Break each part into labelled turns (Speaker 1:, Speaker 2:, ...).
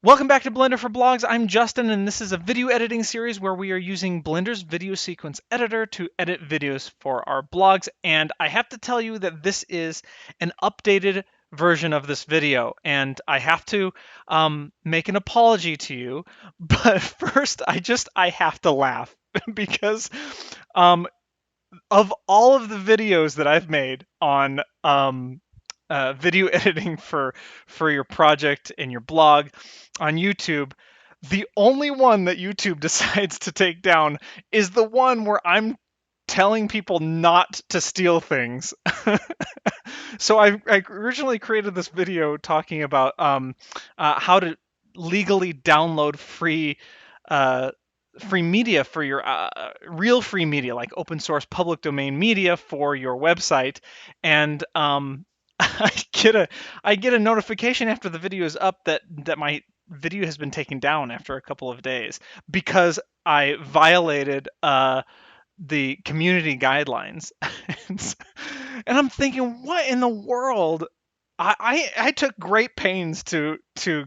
Speaker 1: Welcome back to Blender for Blogs. I'm Justin, and this is a video editing series where we are using Blender's video sequence editor to edit videos for our blogs. And I have to tell you that this is an updated version of this video, and I have to make an apology to you. But first, I have to laugh because of all of the videos that I've made on video editing for your project and your blog on YouTube, the only one that YouTube decides to take down is the one where I'm telling people not to steal things. So I originally created this video talking about how to legally download free media for your real free media, like open source public domain media for your website. And I get a notification after the video is up that my video has been taken down after a couple of days because I violated the community guidelines. And I'm thinking, what in the world? I took great pains to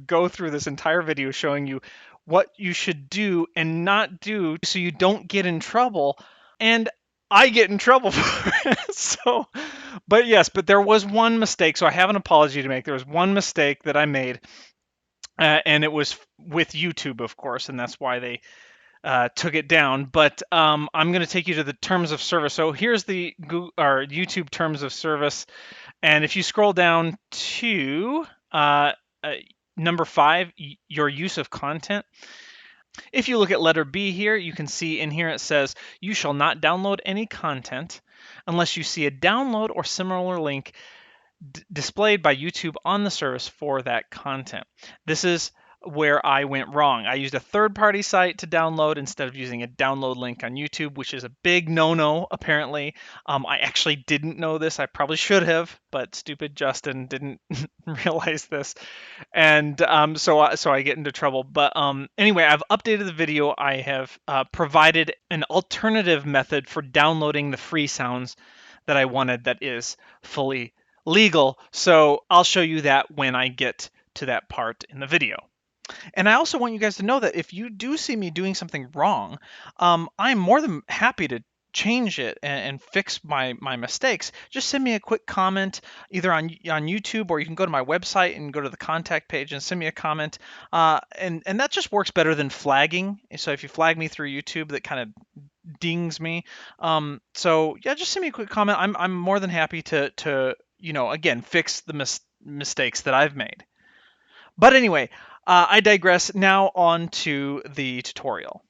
Speaker 1: go through this entire video showing you what you should do and not do so you don't get in trouble. And I get in trouble for it. So, but there was one mistake. So I have an apology to make. There was one mistake that I made, and it was with YouTube, of course, and that's why they took it down. But I'm going to take you to the terms of service. So here's the YouTube terms of service. And if you scroll down to number 5, your use of content. If you look at letter B here, you can see in here it says, you shall not download any content unless you see a download or similar link displayed by YouTube on the service for that content. This is where I went wrong. I used a third-party site to download instead of using a download link on YouTube, which is a big no-no, apparently. I actually didn't know this. I probably should have, but stupid Justin didn't realize this. And so I get into trouble. But anyway, I've updated the video. I have provided an alternative method for downloading the free sounds that I wanted that is fully legal. So I'll show you that when I get to that part in the video. And I also want you guys to know that if you do see me doing something wrong, I'm more than happy to change it and fix my mistakes. Just send me a quick comment either on YouTube, or you can go to my website and go to the contact page and send me a comment. And that just works better than flagging. So if you flag me through YouTube, that kind of dings me. So yeah, just send me a quick comment. I'm more than happy to again, fix the mistakes that I've made. But anyway, I digress. Now on to the tutorial.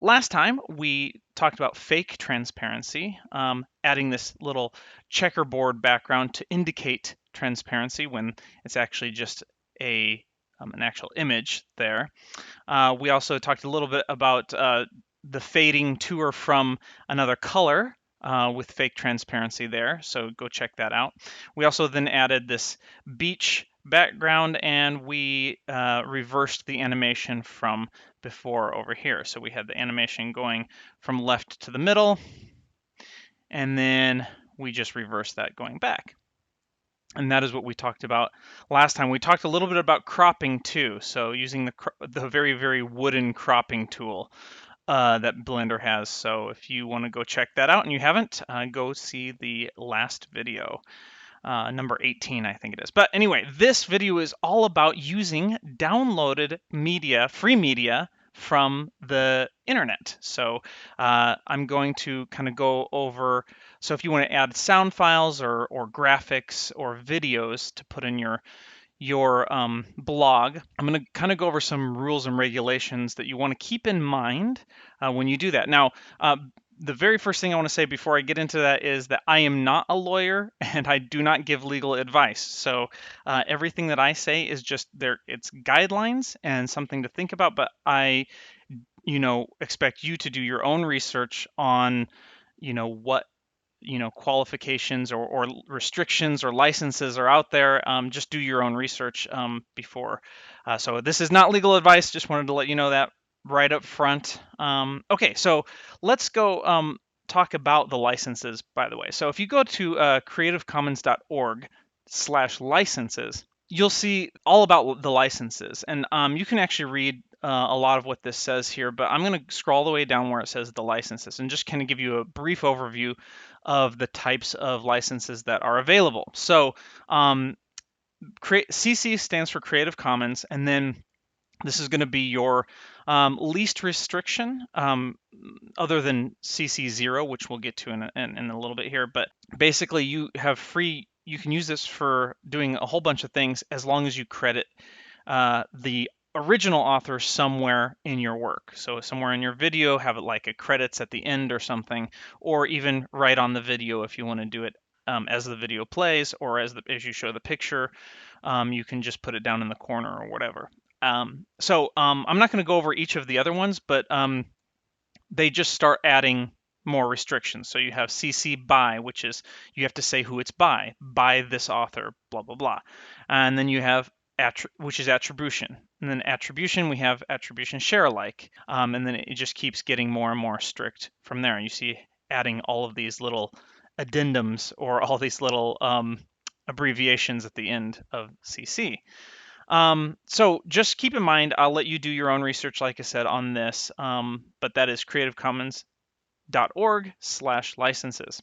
Speaker 1: Last time we talked about fake transparency, adding this little checkerboard background to indicate transparency when it's actually just an actual image there. We also talked a little bit about the fading to or from another color with fake transparency there, so go check that out. We also then added this beach background, and we reversed the animation from before over here. So we had the animation going from left to the middle, and then we just reversed that going back. And that is what we talked about last time. We talked a little bit about cropping too, so using the very, very wooden cropping tool that Blender has. So if you want to go check that out and you haven't, go see the last video. Number 18, I think it is. But anyway, this video is all about using downloaded media, free media from the internet. So I'm going to kind of go over, so if you want to add sound files or graphics or videos to put in your blog, I'm going to kind of go over some rules and regulations that you want to keep in mind when you do that. Now, the very first thing I want to say before I get into that is that I am not a lawyer and I do not give legal advice. So everything that I say is just it's guidelines and something to think about, but I, expect you to do your own research on, what, qualifications or restrictions or licenses are out there. Just do your own research before. So this is not legal advice. Just wanted to let you know that right up front. Okay, so let's go talk about the licenses, by the way. So if you go to creativecommons.org/licenses, you'll see all about the licenses, and you can actually read a lot of what this says here, but I'm going to scroll all the way down where it says the licenses and just kind of give you a brief overview of the types of licenses that are available. So CC stands for Creative Commons, and then this is going to be your least restriction, other than CC0, which we'll get to in a little bit here. But basically, you have free. You can use this for doing a whole bunch of things as long as you credit the original author somewhere in your work. So somewhere in your video, have it like a credits at the end or something, or even right on the video if you want to do it as the video plays, or as you show the picture. You can just put it down in the corner or whatever. I'm not going to go over each of the other ones, but they just start adding more restrictions. So you have CC by, which is you have to say who it's by this author, blah, blah, blah. And then you have which is attribution. And then attribution, we have attribution share alike. And then it just keeps getting more and more strict from there. And you see adding all of these little addendums or all these little abbreviations at the end of CC. So just keep in mind, I'll let you do your own research, like I said, on this, but that is creativecommons.org/licenses.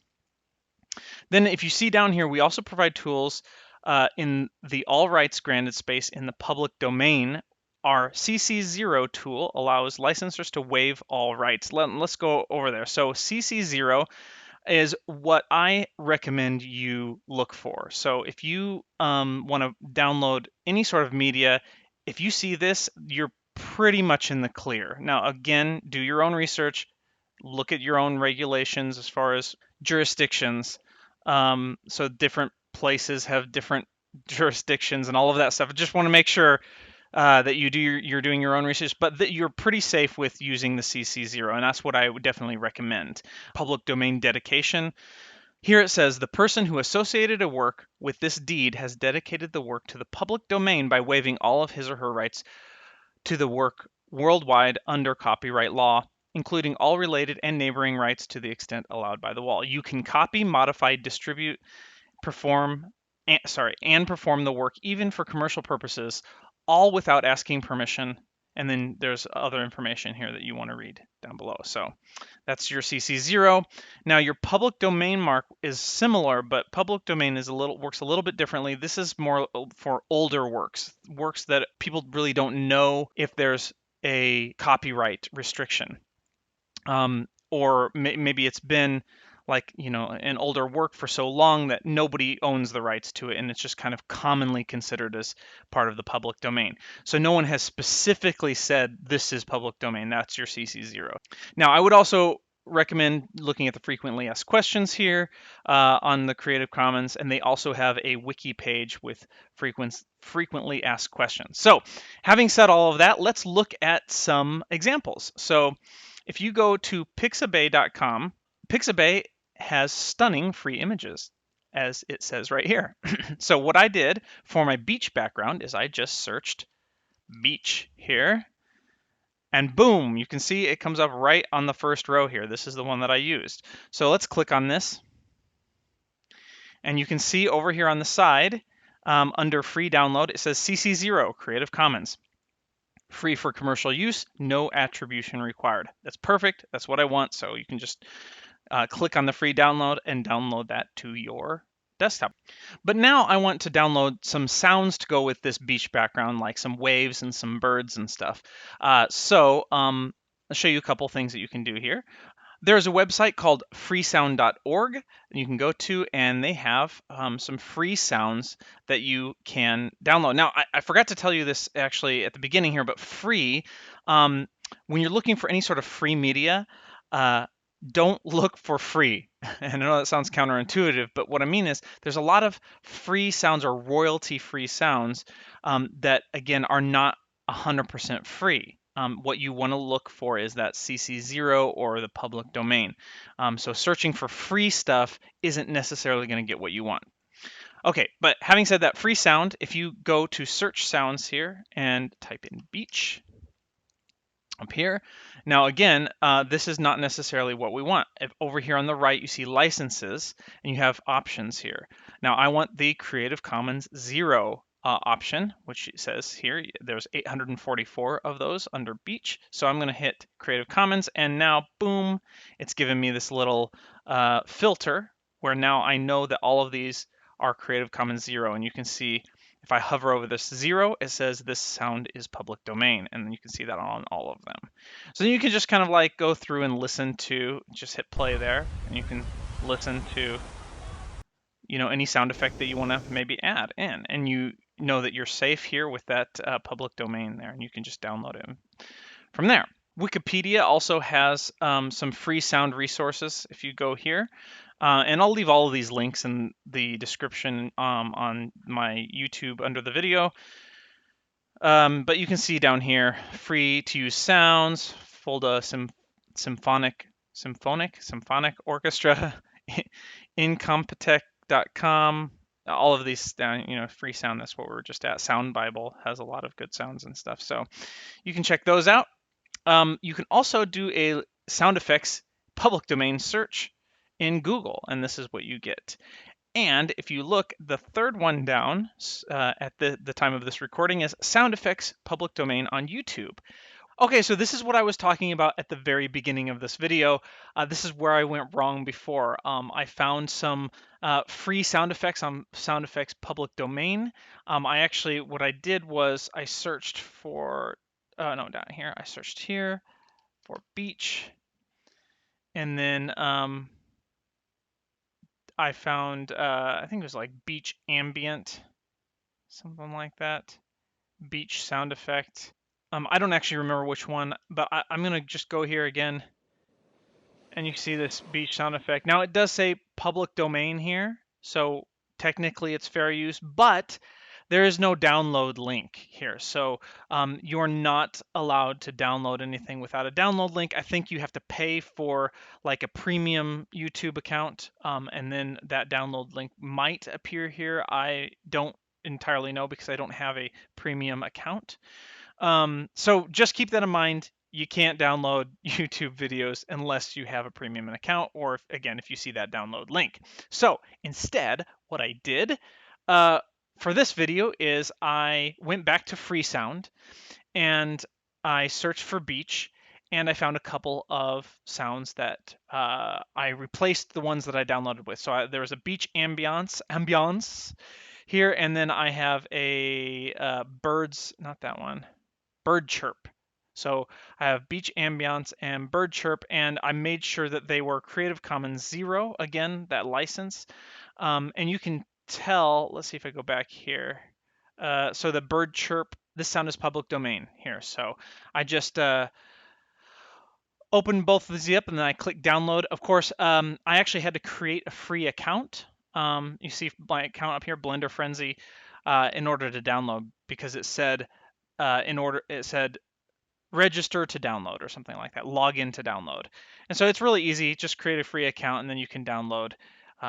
Speaker 1: Then if you see down here, we also provide tools in the all rights granted space in the public domain. Our CC0 tool allows licensors to waive all rights. Let's go over there. So CC0 is what I recommend you look for. So if you want to download any sort of media, if you see this, you're pretty much in the clear. Now, again, do your own research, look at your own regulations as far as jurisdictions. So different places have different jurisdictions and all of that stuff. I just want to make sure that you're doing your own research, but that you're pretty safe with using the CC0, and that's what I would definitely recommend. Public domain dedication. Here it says, the person who associated a work with this deed has dedicated the work to the public domain by waiving all of his or her rights to the work worldwide under copyright law, including all related and neighboring rights to the extent allowed by the law. You can copy, modify, distribute, perform the work even for commercial purposes, all without asking permission. And then there's other information here that you want to read down below. So that's your CC0. Now your public domain mark is similar, but public domain works a little bit differently. This is more for older works that people really don't know if there's a copyright restriction. Or maybe it's been like, an older work for so long that nobody owns the rights to it, and it's just kind of commonly considered as part of the public domain. So no one has specifically said this is public domain. That's your CC0. Now, I would also recommend looking at the frequently asked questions here on the Creative Commons, and they also have a wiki page with frequently asked questions. So having said all of that, let's look at some examples. So if you go to Pixabay.com, Pixabay has stunning free images, as it says right here. So what I did for my beach background is I just searched beach here, and boom, you can see it comes up right on the first row here. This is the one that I used. So let's click on this, and you can see over here on the side, under free download, it says CC0, Creative Commons. Free for commercial use, no attribution required. That's perfect. That's what I want. So you can just click on the free download and download that to your desktop. But now I want to download some sounds to go with this beach background, like some waves and some birds and stuff. So I'll show you a couple things that you can do here. There's a website called freesound.org that you can go to, and they have some free sounds that you can download. Now, I forgot to tell you this actually at the beginning here, but free, when you're looking for any sort of free media, don't look for free. And I know that sounds counterintuitive, but what I mean is there's a lot of free sounds or royalty-free sounds that, again, are not 100% free. What you want to look for is that CC0 or the public domain. So searching for free stuff isn't necessarily going to get what you want. Okay, but having said that, free sound, if you go to search sounds here and type in beach up here. Now again, this is not necessarily what we want. Over here on the right, you see licenses, and you have options here. Now I want the Creative Commons 0 option, which says here there's 844 of those under beach. So I'm going to hit Creative Commons, and now boom, it's given me this little filter where now I know that all of these are Creative Commons 0, and you can see if I hover over this 0, it says this sound is public domain, and you can see that on all of them. So you can just kind of like go through and listen to, just hit play there, and you can listen to, you know, any sound effect that you want to maybe add in, and you know that you're safe here with that public domain there, and you can just download it from there. Wikipedia also has some free sound resources if you go here. And I'll leave all of these links in the description on my YouTube under the video. But you can see down here, free to use sounds, Folda Symphonic Orchestra, Incompetech.com, all of these down, you know, Freesound, that's what we were just at. Sound Bible has a lot of good sounds and stuff. So you can check those out. You can also do a sound effects public domain search in Google, and this is what you get. And if you look, the third one down at the time of this recording is sound effects public domain on YouTube. Okay, so this is what I was talking about at the very beginning of this video. This is where I went wrong before. I found some free sound effects on sound effects public domain. What I did was I searched for, no, down here, I searched here for beach. And then I found, I think it was like beach ambient, something like that. Beach sound effect. I don't actually remember which one, but I'm going to just go here again, and you see this beach sound effect. Now it does say public domain here, so technically it's fair use, but there is no download link here. So you're not allowed to download anything without a download link. I think you have to pay for like a premium YouTube account, and then that download link might appear here. I don't entirely know because I don't have a premium account. So just keep that in mind. You can't download YouTube videos unless you have a premium account, or if you see that download link. So instead, what I did for this video is I went back to Freesound and I searched for beach, and I found a couple of sounds that I replaced the ones that I downloaded with. So there was a beach ambiance here, and then I have a birds, not that one, bird chirp. So I have beach ambiance and bird chirp, and I made sure that they were Creative Commons 0, again, that license. And you can tell, let's see if I go back here. So the bird chirp, this sound is public domain here. So I just open both of these up, and then I click download. Of course, I actually had to create a free account. You see my account up here, Blender Frenzy, in order to download, because it said register to download or something like that, log in to download. And so it's really easy. Just create a free account, and then you can download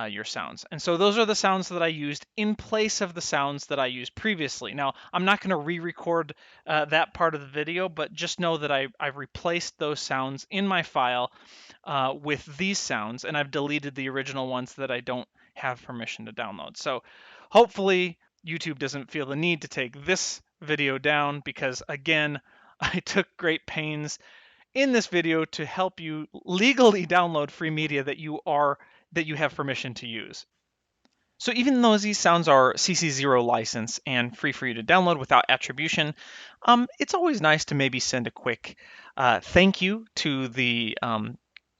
Speaker 1: your sounds. And so those are the sounds that I used in place of the sounds that I used previously. Now, I'm not going to re-record that part of the video, but just know that I've replaced those sounds in my file with these sounds, and I've deleted the original ones that I don't have permission to download. So hopefully YouTube doesn't feel the need to take this video down, because again, I took great pains in this video to help you legally download free media that you have permission to use. So even though these sounds are CC0 license and free for you to download without attribution, it's always nice to maybe send a quick thank you to the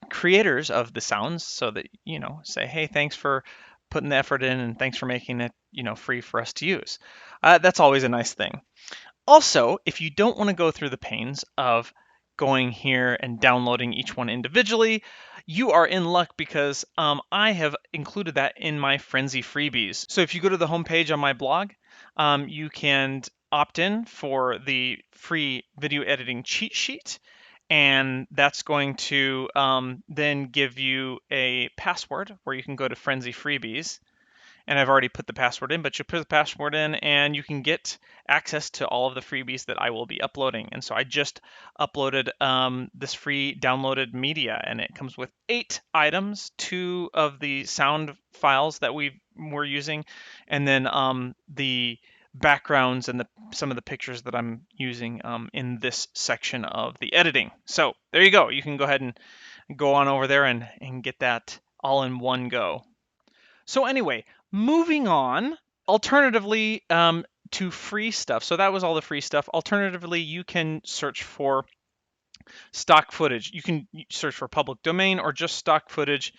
Speaker 1: creators of the sounds, so that, you know, say, hey, thanks for putting the effort in, and thanks for making it, you know, free for us to use. That's always a nice thing. Also, if you don't want to go through the pains of going here and downloading each one individually, you are in luck, because I have included that in my Frenzy freebies. So if you go to the homepage on my blog, you can opt in for the free video editing cheat sheet, and that's going to then give you a password where you can go to Frenzy freebies. And I've already put the password in, but you put the password in and you can get access to all of the freebies that I will be uploading. And so I just uploaded this free downloaded media, and it comes with 8 items, 2 of the sound files that we're using, and then the backgrounds and some of the pictures that I'm using in this section of the editing. So there you go. You can go ahead and go on over there and get that all in one go. So anyway, moving on. Alternatively, to free stuff. So that was all the free stuff. Alternatively, you can search for stock footage. You can search for public domain or just stock footage.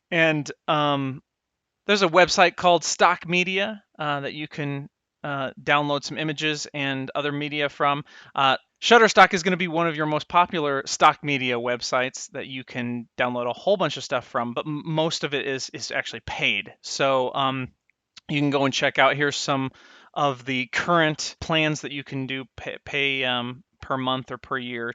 Speaker 1: And there's a website called Stock Media that you can download some images and other media from. Shutterstock is going to be one of your most popular stock media websites that you can download a whole bunch of stuff from, but most of it is actually paid. So you can go and check out. Here's some of the current plans that you can do pay per month or per year.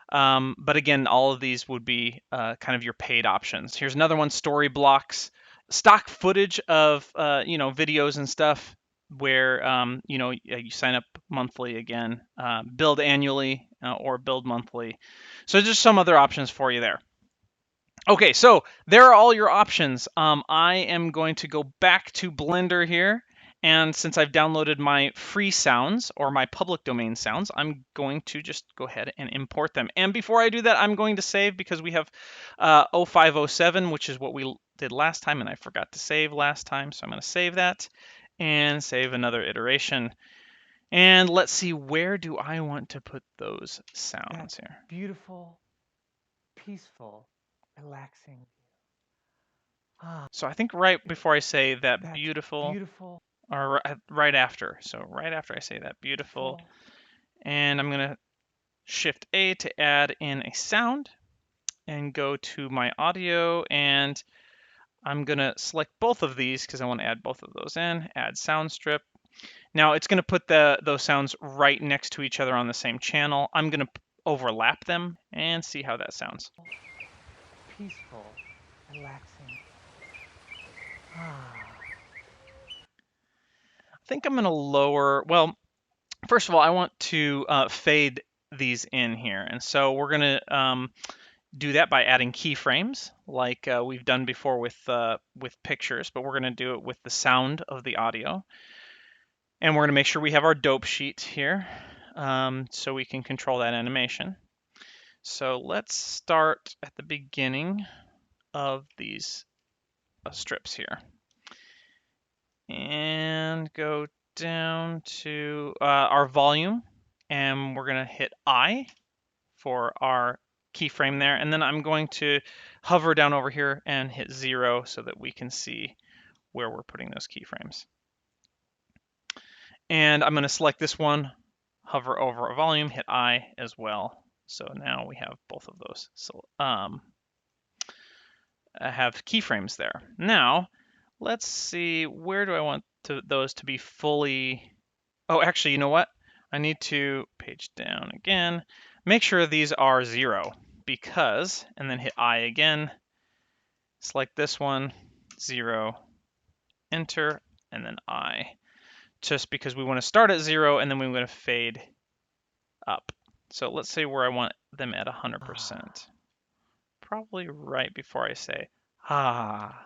Speaker 1: But again, all of these would be kind of your paid options. Here's another one, Storyblocks. Stock footage of videos and stuff where you sign up monthly again, build annually or build monthly. So just some other options for you there. Okay, so there are all your options. I am going to go back to Blender here, and since I've downloaded my free sounds or my public domain sounds, I'm going to just go ahead and import them. And before I do that, I'm going to save because we have 0507, which is what we did last time, and I forgot to save last time, so I'm going to save that and save another iteration. And let's see, where do I want to put those sounds here?
Speaker 2: Beautiful, peaceful, relaxing.
Speaker 1: So I think right before I say that
Speaker 2: Beautiful,
Speaker 1: or right after. So right after I say that, beautiful. And I'm going to Shift A to add in a sound and go to my audio, and I'm going to select both of these because I want to add both of those in, add sound strip. Now it's going to put those sounds right next to each other on the same channel. I'm going to overlap them and see how that sounds.
Speaker 2: peaceful, relaxing.
Speaker 1: I think I'm going to lower, well, first of all, I want to fade these in here. And so we're going to do that by adding keyframes like we've done before with pictures, but we're going to do it with the sound of the audio. And we're going to make sure we have our dope sheet here so we can control that animation. So let's start at the beginning of these strips here. And go down to our volume, and we're going to hit I for our keyframe there. And then I'm going to hover down over here and hit 0 so that we can see where we're putting those keyframes. And I'm going to select this one, hover over a volume, hit I as well. So now we have both of those. So I have keyframes there. Now let's see, where do I want those to be fully... Oh, actually, you know what? I need to page down again. Make sure these are 0 because, and then hit I again, select this one, 0, enter, and then I. Just because we want to start at 0 and then we're going to fade up. So let's say where I want them at 100%. Probably right before I say, ah.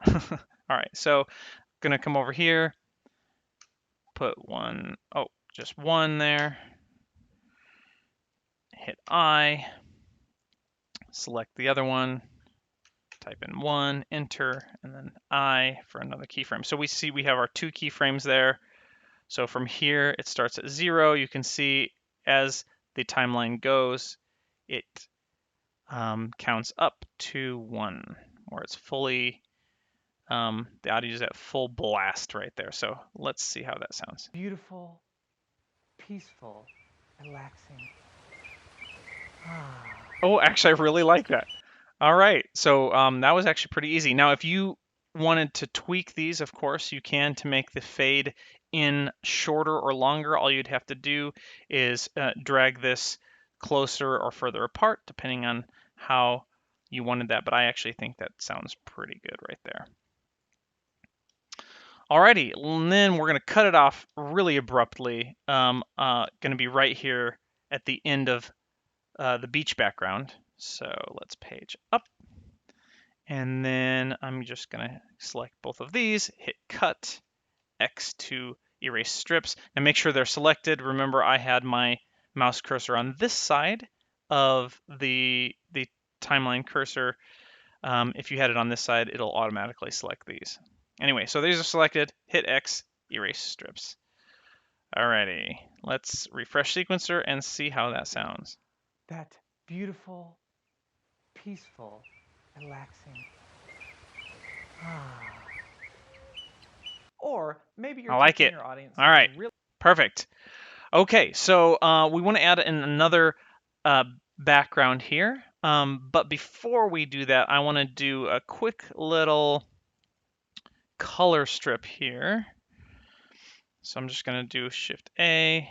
Speaker 1: All right, so going to come over here, put just one there, hit I, select the other one, type in 1, enter, and then I for another keyframe. So we see we have our 2 keyframes there. So from here, it starts at 0. You can see as the timeline goes, it counts up to 1, where it's fully, the audio is at full blast right there. So let's see how that sounds.
Speaker 2: Beautiful, peaceful, relaxing.
Speaker 1: Oh, actually, I really like that. All right, so that was actually pretty easy. Now, if you wanted to tweak these, of course, you can to make the fade in shorter or longer. All you'd have to do is drag this closer or further apart, depending on how you wanted that. But I actually think that sounds pretty good right there. Alrighty, and then we're going to cut it off really abruptly. Going to be right here at the end of the beach background. So let's page up. And then I'm just going to select both of these, hit cut, X to erase strips. And make sure they're selected. Remember, I had my mouse cursor on this side of the timeline cursor. If you had it on this side, it'll automatically select these. Anyway, so these are selected. Hit X, erase strips. Alrighty, let's refresh sequencer and see how that sounds.
Speaker 2: That beautiful, peaceful, relaxing. Ah. Or maybe you're
Speaker 1: I like
Speaker 2: teaching
Speaker 1: it.
Speaker 2: your audience
Speaker 1: All
Speaker 2: something
Speaker 1: right,
Speaker 2: really.
Speaker 1: perfect. Okay, so we want to add in another background here. But before we do that, I want to do a quick little color strip here. So I'm just going to do Shift A,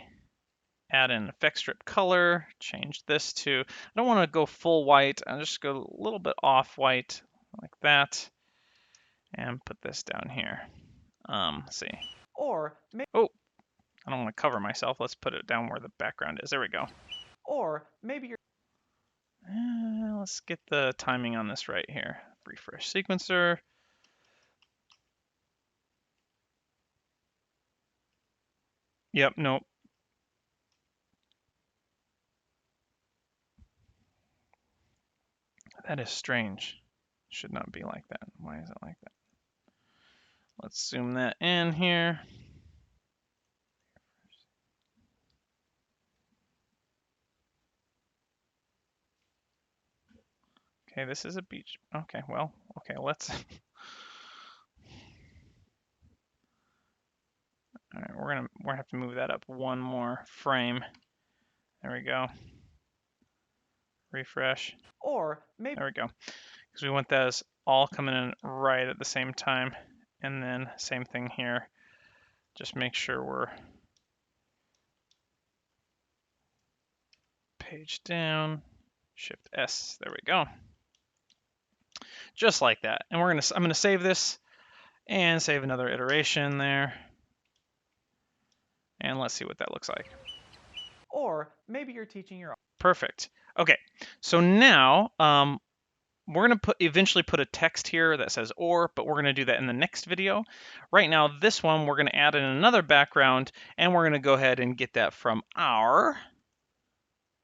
Speaker 1: add in effect strip color, change this to, I don't want to go full white, I'll just go a little bit off white like that, and put this down here. Let's see.
Speaker 2: Or maybe.
Speaker 1: Oh, I don't want to cover myself. Let's put it down where the background is. There we go.
Speaker 2: Or maybe you're.
Speaker 1: Let's get the timing on this right here. Refresh sequencer. Yep, nope. That is strange. Should not be like that. Why is it like that? Let's zoom that in here. Okay, this is a beach. Okay, well, okay, let's. All right, we're gonna have to move that up one more frame. There we go. Refresh.
Speaker 2: Or maybe.
Speaker 1: There we go. Because we want those all coming in right at the same time. And then same thing here. Just make sure we're page down, Shift S. There we go. Just like that. And I'm gonna save this and save another iteration there. And let's see what that looks like.
Speaker 2: Or maybe you're teaching your.
Speaker 1: Perfect. Okay, so now we're going to eventually put a text here that says or, but we're going to do that in the next video. Right now, this one, we're going to add in another background, and we're going to go ahead and get that from our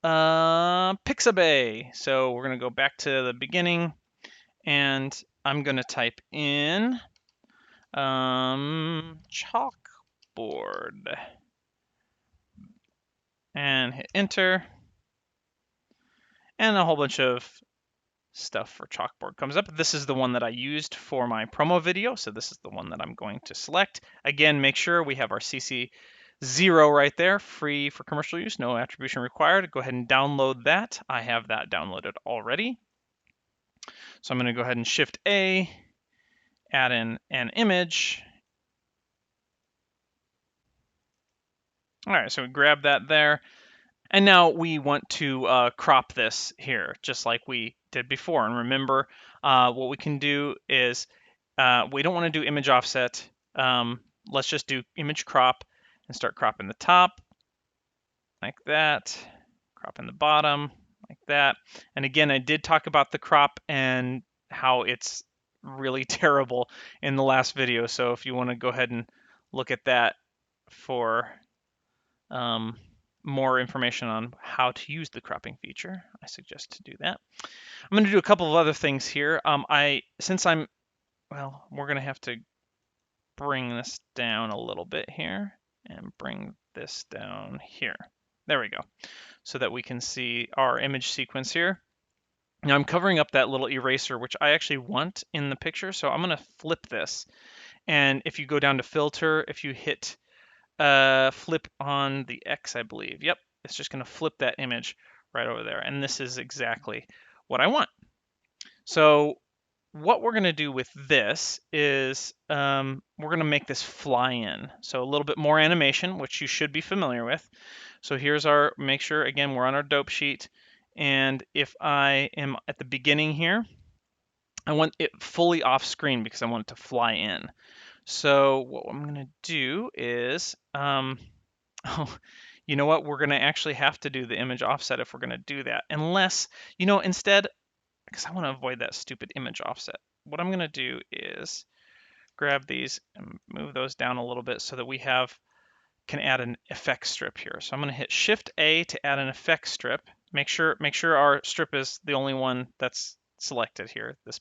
Speaker 1: Pixabay. So we're going to go back to the beginning, and I'm going to type in chalkboard and hit enter, and a whole bunch of stuff for chalkboard comes up. This is the one that I used for my promo video, so this is the one that I'm going to select. Again, make sure we have our CC0 right there, free for commercial use, no attribution required. Go ahead and download that. I have that downloaded already. So I'm going to go ahead and Shift A, add in an image. All right, so we grab that there. And now we want to crop this here, just like we did before. And remember, what we can do is we don't want to do image offset. Let's just do image crop and start cropping the top like that, cropping the bottom like that. And again, I did talk about the crop and how it's really terrible in the last video. So if you want to go ahead and look at that for more information on how to use the cropping feature, I suggest to do that. I'm going to do a couple of other things here. We're going to have to bring this down a little bit here and bring this down here. There we go. So that we can see our image sequence here. Now I'm covering up that little eraser, which I actually want in the picture. So I'm going to flip this. And if you go down to filter, if you hit flip on the X, I believe. Yep, it's just going to flip that image right over there. And this is exactly what I want. So what we're going to do with this is we're going to make this fly in. So a little bit more animation, which you should be familiar with. So here's make sure, again, we're on our dope sheet. And if I am at the beginning here, I want it fully off screen because I want it to fly in. So what I'm going to do is, oh, you know what? We're going to actually have to do the image offset if we're going to do that. Unless, instead, because I want to avoid that stupid image offset, what I'm going to do is grab these and move those down a little bit so that we have can add an effect strip here. So I'm going to hit Shift A to add an effect strip. Make sure our strip is the only one that's selected here, this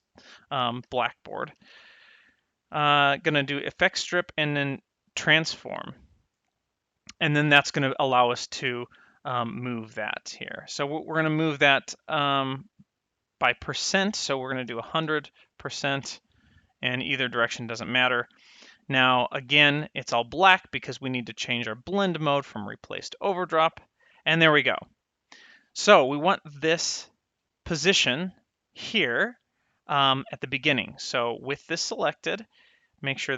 Speaker 1: blackboard. Going to do effect strip and then transform. And then that's going to allow us to move that here. So we're going to move that by percent. So we're going to do 100%, and either direction doesn't matter. Now, again, it's all black because we need to change our blend mode from replace to overdrop. And there we go. So we want this position here at the beginning. So with this selected, make sure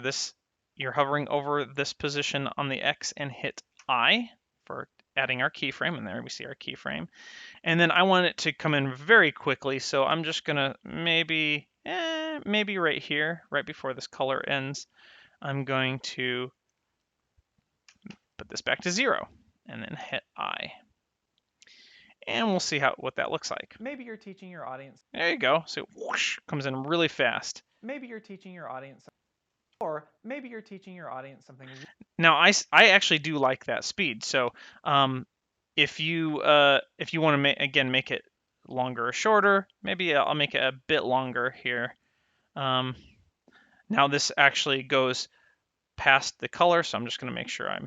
Speaker 1: you're hovering over this position on the X and hit I for adding our keyframe. And there we see our keyframe. And then I want it to come in very quickly. So I'm just going to maybe right here, right before this color ends, I'm going to put this back to 0 and then hit I. And we'll see what that looks like.
Speaker 2: Maybe you're teaching your audience.
Speaker 1: There you go. So whoosh, comes in really fast.
Speaker 2: Maybe you're teaching your audience, or maybe you're teaching your audience something.
Speaker 1: Now I actually do like that speed. So if you want to again make it longer or shorter, maybe I'll make it a bit longer here. Now this actually goes past the color, so I'm just going to make sure I'm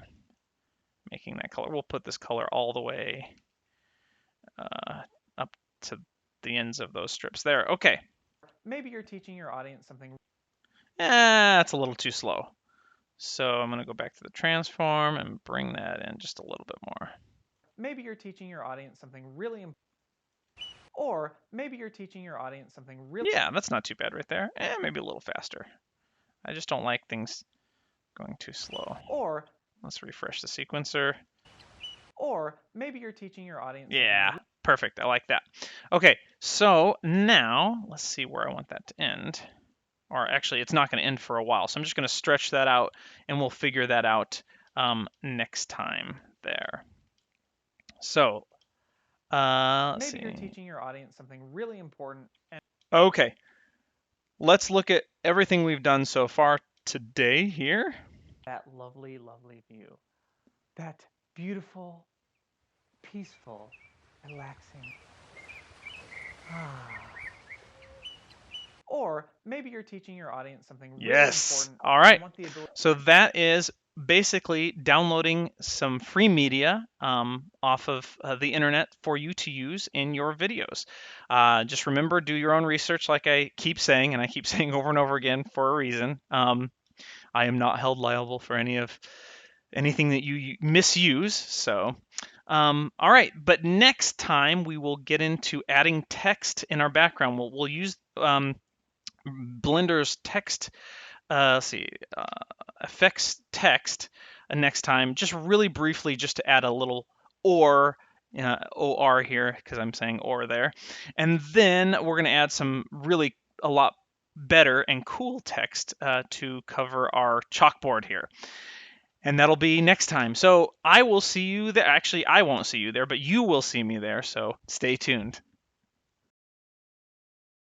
Speaker 1: making that color. We'll put this color all the way up to the ends of those strips there. Okay.
Speaker 2: Maybe you're teaching your audience something.
Speaker 1: That's a little too slow. So I'm going to go back to the transform and bring that in just a little bit more.
Speaker 2: Maybe you're teaching your audience something really important. Or maybe you're teaching your audience something really.
Speaker 1: Yeah, that's not too bad right there. Maybe a little faster. I just don't like things going too slow.
Speaker 2: Or
Speaker 1: let's refresh the sequencer.
Speaker 2: Or maybe you're teaching your audience.
Speaker 1: Yeah, perfect. I like that. Okay, so now let's see where I want that to end. Or actually, it's not going to end for a while. So I'm just going to stretch that out, and we'll figure that out next time there. So let's
Speaker 2: maybe
Speaker 1: see.
Speaker 2: You're teaching your audience something really important.
Speaker 1: Okay, let's look at everything we've done so far today here.
Speaker 2: That lovely, lovely view. That beautiful, peaceful, relaxing. Or maybe you're teaching your audience something really important.
Speaker 1: All right. So that is basically downloading some free media off of the internet for you to use in your videos. Just remember, do your own research, like I keep saying, and I keep saying over and over again for a reason. I am not held liable for anything that you misuse. So, all right. But next time we will get into adding text in our background. We'll use Blender's text, effects text next time, just really briefly, just to add a little or here, because I'm saying or there. And then we're going to add a lot better and cool text to cover our chalkboard here. And that'll be next time. So I will see you there. Actually, I won't see you there, but you will see me there. So stay tuned.